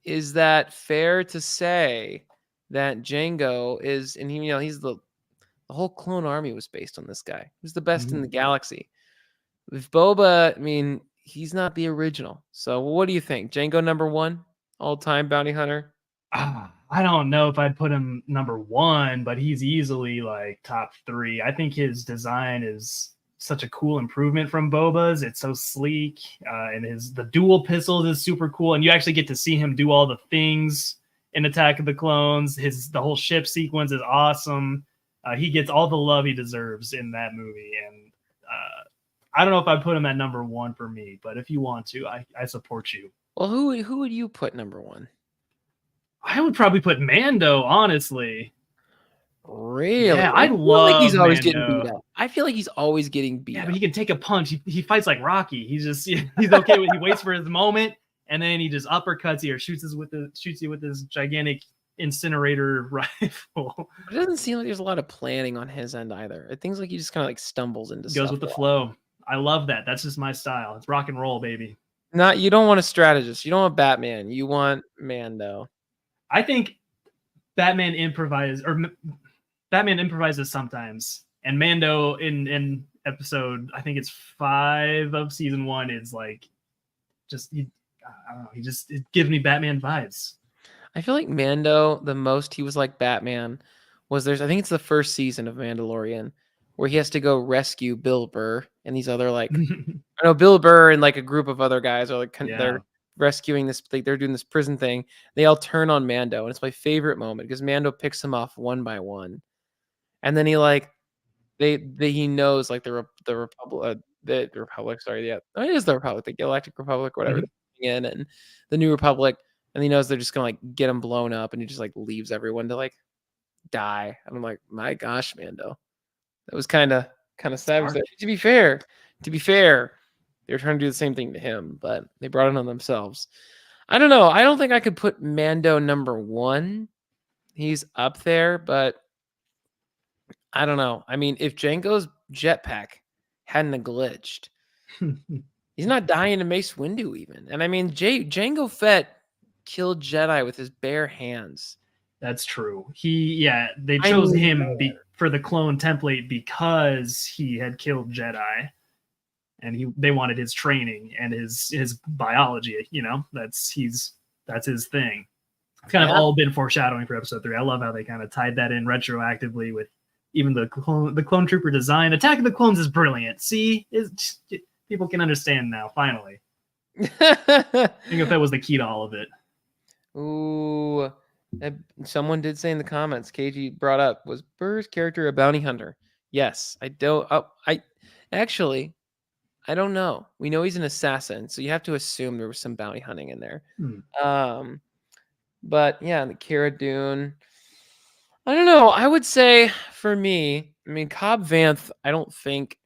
is that fair to say that Jango is, and he, he's the whole clone army was based on this guy. He's the best in the galaxy. With Boba, I mean, he's not the original. So what do you think? Jango number 1 all-time bounty hunter? I don't know if I'd put him number 1, but he's easily like top 3. I think his design is such a cool improvement from Boba's. It's so sleek, and the dual pistols is super cool, and you actually get to see him do all the things in Attack of the Clones. The whole ship sequence is awesome. He gets all the love he deserves in that movie, and I don't know if I'd put him at number 1 for me, but if you want to, I support you. Well, who would you put number 1? I would probably put Mando, honestly. Really? Yeah, I love like he's always Mando. getting beat up. I feel like he's always getting beat up. Yeah, but he can take a punch. He fights like Rocky. He's okay with. He waits for his moment, and then he just uppercuts you or shoots you with his gigantic incinerator rifle. It doesn't seem like there's a lot of planning on his end either. It seems like he just kind of like stumbles into stuff. Goes with the flow. I love that. That's just my style. It's rock and roll, baby. You don't want a strategist. You don't want Batman. You want Mando. I think Batman improvises sometimes, and Mando in episode, I think it's 5 of season 1, is like I don't know. It gives me Batman vibes. I feel like Mando, the most he was like Batman was I think it's the first season of Mandalorian where he has to go rescue Bill Burr and these other I know Bill Burr and like a group of other guys are like they're rescuing this, they're doing this prison thing. They all turn on Mando, and it's my favorite moment because Mando picks them off one by one, and then he he knows like the Republic, sorry, yeah, it is the Republic, the Galactic Republic, whatever, in and the New Republic, and he knows they're just gonna like get him blown up, and he just like leaves everyone to like die. And I'm like, my gosh, Mando, that was kind of savage. To be fair, they were trying to do the same thing to him, but they brought it on themselves. I don't know. I don't think I could put Mando number 1. He's up there, but I don't know. I mean, if Jango's jetpack hadn't glitched, he's not dying to Mace Windu even. And I mean, Jango Fett killed Jedi with his bare hands. That's true. They chose him for the clone template because he had killed Jedi, and they wanted his training and his biology. That's his thing. It's kind of all been foreshadowing for episode 3. I love how they kind of tied that in retroactively with even the clone trooper design. Attack of the Clones is brilliant. See, people can understand now. Finally, I think if that was the key to all of it. Ooh. Someone did say in the comments, KG brought up, was Burr's character a bounty hunter? Yes. I don't know. We know he's an assassin, so you have to assume there was some bounty hunting in there. But yeah, the Cara Dune, I don't know. I would say for me, I mean, Cobb Vanth, I don't think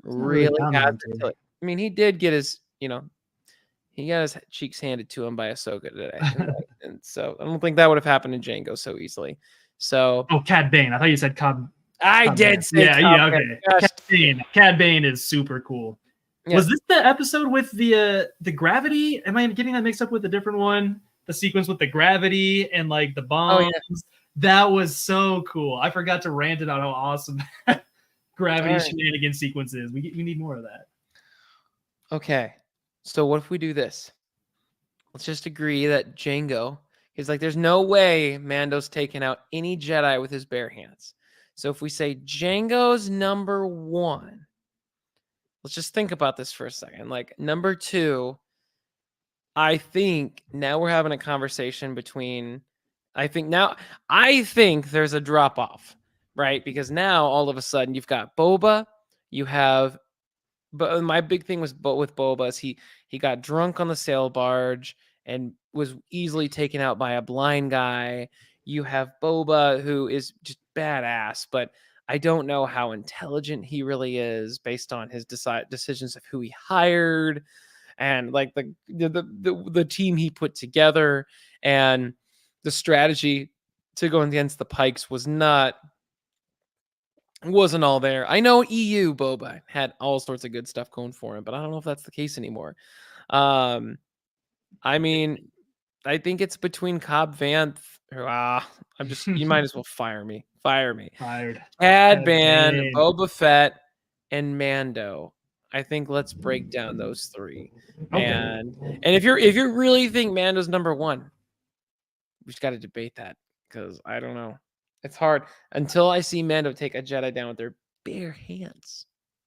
really had to. I mean, he did get his, he got his cheeks handed to him by Ahsoka today. And so I don't think that would have happened in Jango so easily. So Cad Bane. I thought you said Cobb. I did say okay. Cad Bane is super cool. Yeah. Was this the episode with the gravity? Am I getting that mixed up with a different one? The sequence with the gravity and like the bombs. Oh, yeah. That was so cool. I forgot to rant about how awesome gravity shenanigans sequence is. We need more of that. Okay. So what if we do this? Let's just agree that Jango is like, there's no way Mando's taken out any Jedi with his bare hands. So if we say Django's number 1, let's just think about this for a second. Like number 2, I think now we're having a conversation between. I think there's a drop off, right? Because now all of a sudden you've got Boba, you have. But my big thing was with Boba is he got drunk on the sail barge and was easily taken out by a blind guy. You have Boba, who is just badass, but I don't know how intelligent he really is based on his decisions of who he hired and like the team he put together, and the strategy to go against the Pikes wasn't all there. I know EU Boba had all sorts of good stuff going for him, but I don't know if that's the case anymore. I mean, I think it's between Cobb Vanth. You might as well fire me. Fire me. Fired. Cad Bane, Boba Fett, and Mando. I think let's break down those 3. Okay. And if you really think Mando's number 1, we just got to debate that because I don't know. It's hard until I see Mando take a Jedi down with their bare hands.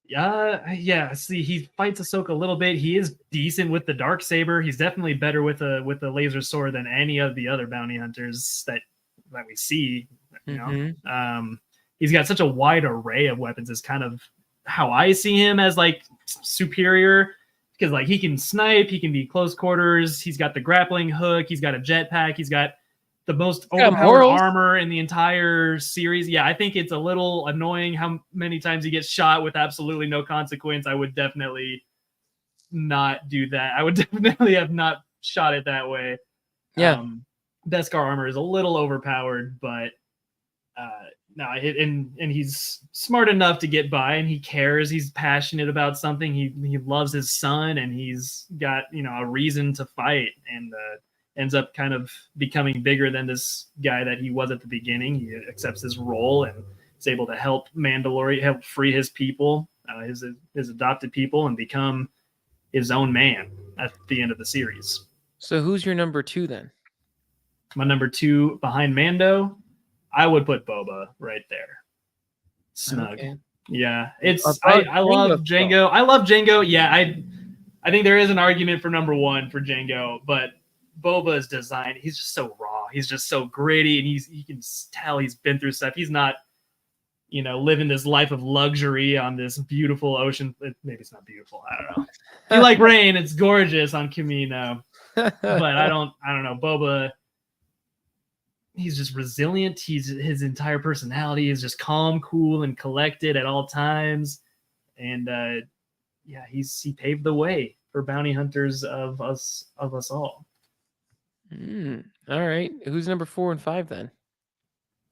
Yeah. See, he fights Ahsoka a little bit. He is decent with the Darksaber. He's definitely better with a laser sword than any of the other bounty hunters that we see. You know, he's got such a wide array of weapons. Is kind of how I see him as like superior, because like he can snipe, he can be close quarters. He's got the grappling hook. He's got a jetpack. He's got the most overpowered armor in the entire series. Yeah, I think it's a little annoying how many times he gets shot with absolutely no consequence. I would definitely not do that. I would definitely have not shot it that way. Yeah. Beskar armor is a little overpowered, but no, and he's smart enough to get by, and he cares. He's passionate about something. He loves his son, and he's got a reason to fight, and ends up kind of becoming bigger than this guy that he was at the beginning. He accepts his role and is able to help Mandalorian, help free his people, his adopted people, and become his own man at the end of the series. So who's your number 2 then? My number 2 behind Mando, I would put Boba right there. Snug. Okay. Yeah. I love Django. I love Django. Yeah, I think there is an argument for number 1 for Django, but Boba's design, he's just so raw. He's just so gritty, and you can tell he's been through stuff. He's not, living this life of luxury on this beautiful ocean. Maybe it's not beautiful. I don't know. If you like rain, it's gorgeous on Kamino. But I don't know. Boba, he's just resilient. His entire personality is just calm, cool, and collected at all times. And he paved the way for bounty hunters of us all. All right. Who's number 4 and 5 then?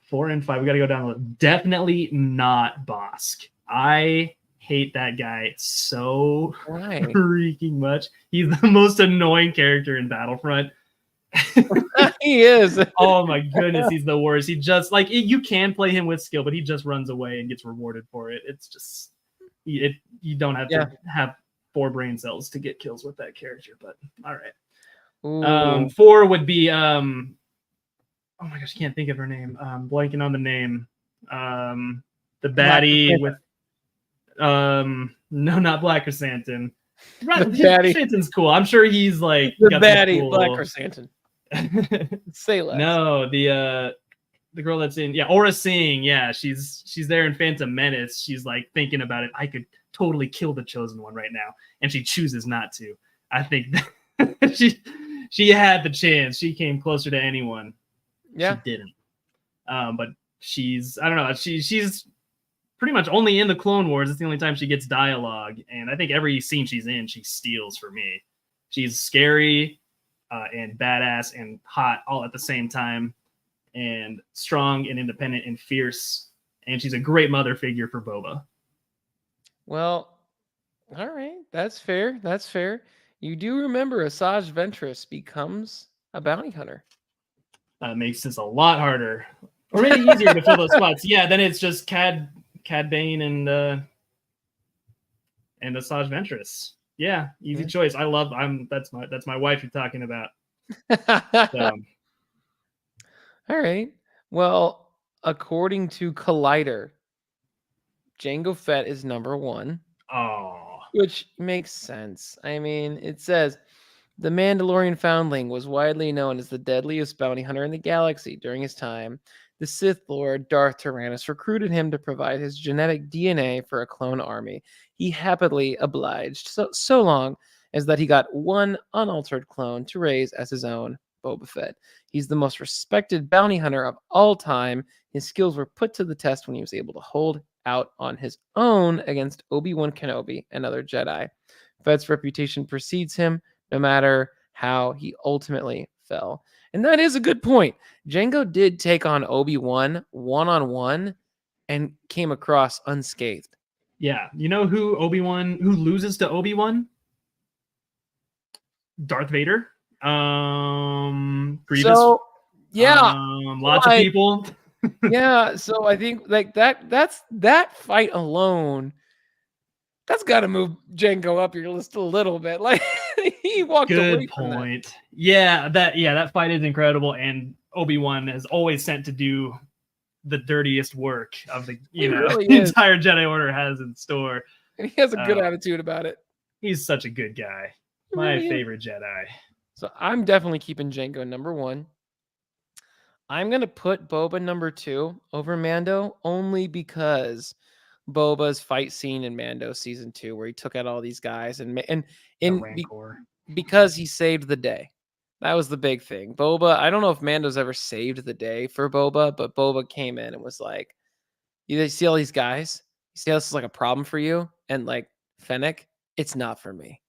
4 and 5. We got to go down. Definitely not Bosk. I hate that guy so freaking much. He's the most annoying character in Battlefront. He is. Oh my goodness, he's the worst. He just you can play him with skill, but he just runs away and gets rewarded for it. It's just you don't have to have 4 brain cells to get kills with that character. But all right. 4 would be oh my gosh, I can't think of her name. Blanking on the name. The baddie with no, not Black Chrysanthemum. Chrysanthemum's cool. I'm sure he's like the baddie cool... Black Chrysanthemum. Say less. No, the girl that's in Aura Singh. Yeah, she's there in Phantom Menace. She's like thinking about it. I could totally kill the Chosen One right now, and she chooses not to. I think she had the chance. She came closer to anyone. Yeah, she didn't. But I don't know. She's pretty much only in the Clone Wars. It's the only time she gets dialogue, and I think every scene she's in, she steals for me. She's scary and badass and hot all at the same time, and strong and independent and fierce. And she's a great mother figure for Boba. Well, all right, that's fair. That's fair. You do remember Asajj Ventress becomes a bounty hunter. That makes this a lot harder, or maybe easier to fill those spots. Yeah, then it's just Cad Bane and Asajj Ventress. Yeah, easy choice. That's my wife you're talking about. So. All right. Well, according to Collider, Jango Fett is number 1. Oh, Which makes sense. I mean, it says the Mandalorian foundling was widely known as the deadliest bounty hunter in the galaxy during his time. The Sith Lord Darth Tyrannus recruited him to provide his genetic DNA for a clone army. He happily obliged, so long as that he got one unaltered clone to raise as his own, Boba Fett. He's the most respected bounty hunter of all time. His skills were put to the test when he was able to hold out on his own against Obi-Wan Kenobi and other Jedi. Fett's reputation precedes him, no matter how he ultimately fell. And that is a good point. Jango did take on Obi-Wan one-on-one and came across unscathed. yeah. You know who loses to Obi-Wan? Darth Vader. Grievous. So, yeah. Lots of people. Yeah, so I think like that fight alone, that's got to move Jango up your list a little bit. Like he walked away from that. Yeah, that fight is incredible, and Obi-Wan is always sent to do the dirtiest work of the really the entire Jedi Order has in store. And he has a good attitude about it. He's such a good guy. He My really is. favorite Jedi. So I'm definitely keeping Jango number 1. I'm going to put Boba number 2 over Mando only because Boba's fight scene in Mando season 2 where he took out all these guys because he saved the day. That was the big thing. Boba, I don't know if Mando's ever saved the day for Boba, but Boba came in and was like, you see all these guys? You see how this is like a problem for you? And like Fennec, it's not for me.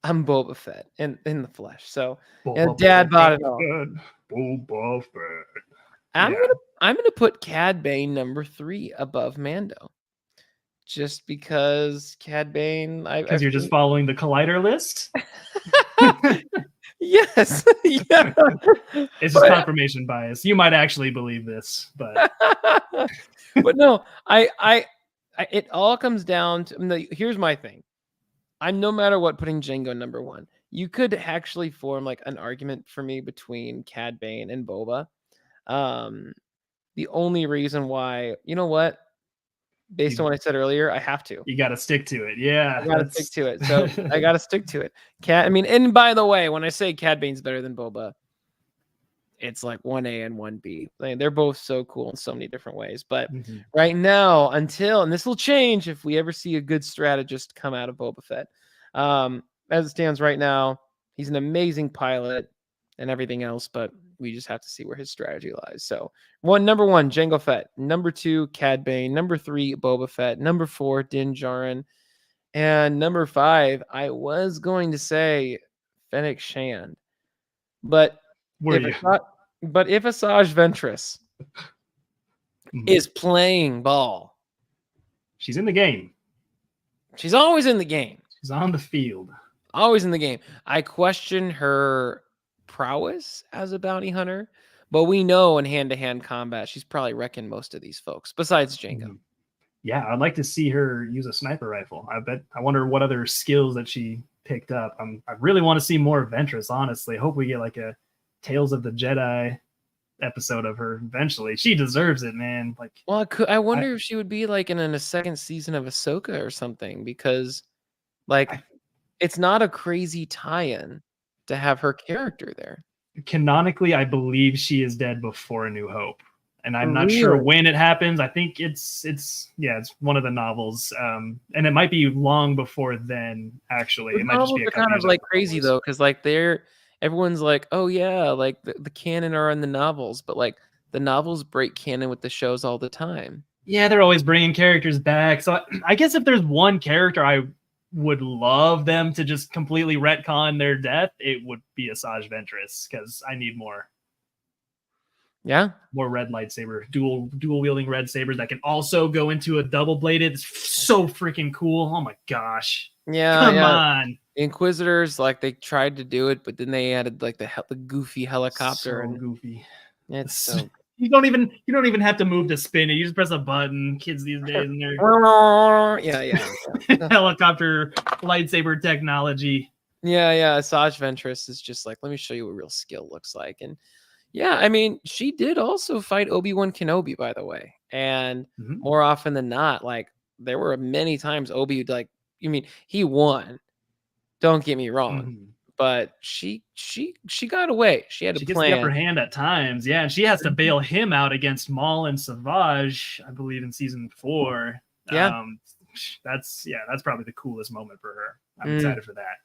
I'm Boba Fett in the flesh. So and Dad bought it all. Boba Fett. I'm gonna put Cad Bane number 3 above Mando, just because Cad Bane. Because you're just following the Collider list. Yes, yeah. It's just confirmation bias. You might actually believe this, but but no, I it all comes down to. Here's my thing. I'm no matter what putting Jango number 1. You could actually form like an argument for me between Cad Bane and Boba. The only reason why, you know what? Based on what I said earlier, I have to. You got to stick to it. Yeah. I got to stick to it. So I got to stick to it. And by the way, when I say Cad Bane's better than Boba, it's like 1A and 1B. They're both so cool in so many different ways. But right now, and this will change if we ever see a good strategist come out of Boba Fett. As it stands right now, he's an amazing pilot and everything else, but we just have to see where his strategy lies. So number 1, Jango Fett. Number 2, Cad Bane. Number 3, Boba Fett. Number 4, Din Djarin. And number 5, I was going to say Fennec Shand. But if Asajj Ventress is playing ball, she's in the game. She's always in the game. She's on the field. Always in the game. I question her prowess as a bounty hunter, but we know in hand-to-hand combat, she's probably wrecking most of these folks, besides Jango. Yeah, I'd like to see her use a sniper rifle. I wonder what other skills that she picked up. I really want to see more Ventress, honestly. Hope we get like a Tales of the Jedi episode of her eventually. She deserves it, man. Like, well, I wonder if she would be like in a second season of Ahsoka or something, because like it's not a crazy tie-in to have her character there. Canonically, I believe she is dead before A New Hope, and I'm not sure when it happens. I think it's one of the novels, and it might be long before then. Actually, it might just be a kind of like crazy though, because like everyone's like, oh yeah, like the canon are in the novels, but like the novels break canon with the shows all the time. Yeah, they're always bringing characters back. So I guess if there's one character I would love them to just completely retcon their death, it would be Asajj Ventress, because I need more. Yeah, more red lightsaber, dual wielding red sabers that can also go into a double bladed. It's so freaking cool. Oh my gosh. Yeah, come on. Inquisitors, like they tried to do it, but then they added like the goofy helicopter. So goofy. It's so you don't even have to move to spin it. You just press a button. Kids these days and they're helicopter lightsaber technology. Yeah. Asajj Ventress is just like, let me show you what real skill looks like. And Yeah, I mean, she did also fight Obi-Wan Kenobi, by the way. And Mhm. more often than not, like, there were many times Obi, like, you mean, he won. Don't get me wrong. Mhm. But she got away. She had a She gets the upper plan. hand at times, yeah, and she has to Mhm. bail him out against Maul and Savage, I believe, in season 4. Yeah. That's probably the coolest moment for her. I'm Mm. excited for that.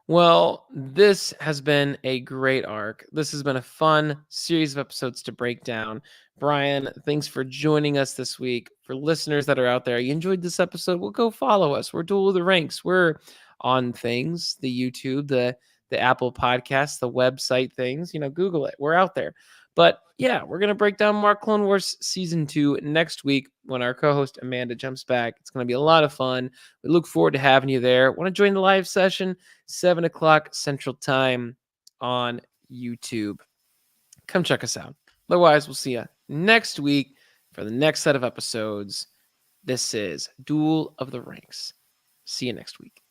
Well, this has been a great arc. This has been a fun series of episodes to break down. Brian, thanks for joining us this week. For listeners that are out there, you enjoyed this episode, well, go follow us. We're Duel of the Ranks. We're on things, the YouTube, the Apple Podcasts, the website things. Google it. We're out there. But yeah, we're going to break down Mark Clone Wars Season 2 next week when our co-host Amanda jumps back. It's going to be a lot of fun. We look forward to having you there. Want to join the live session? 7 o'clock Central Time on YouTube. Come check us out. Otherwise, we'll see you next week for the next set of episodes. This is Duel of the Ranks. See you next week.